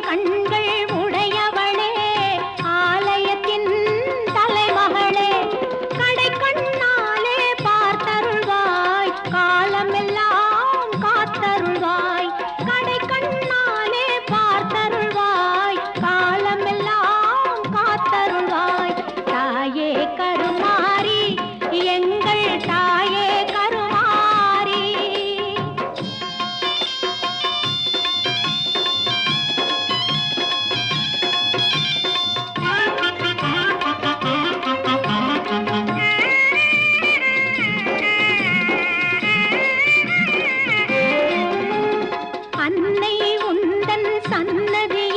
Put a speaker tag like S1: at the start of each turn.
S1: கண்கள் உடையவளே ஆலயத்தின் தலைமகளே கடை கண்ணாலே பார்த்தருள்வாய் காலமெல்லாம் காத்தருள்வாய் கடை கண்ணாலே பார்த்தருள்வாய் காலமெல்லாம் காத்தருள்வாய் தாயே கருமாரி எங்கள் தாயே கருமாரி அன்னை உந்தன் சன்னதியில்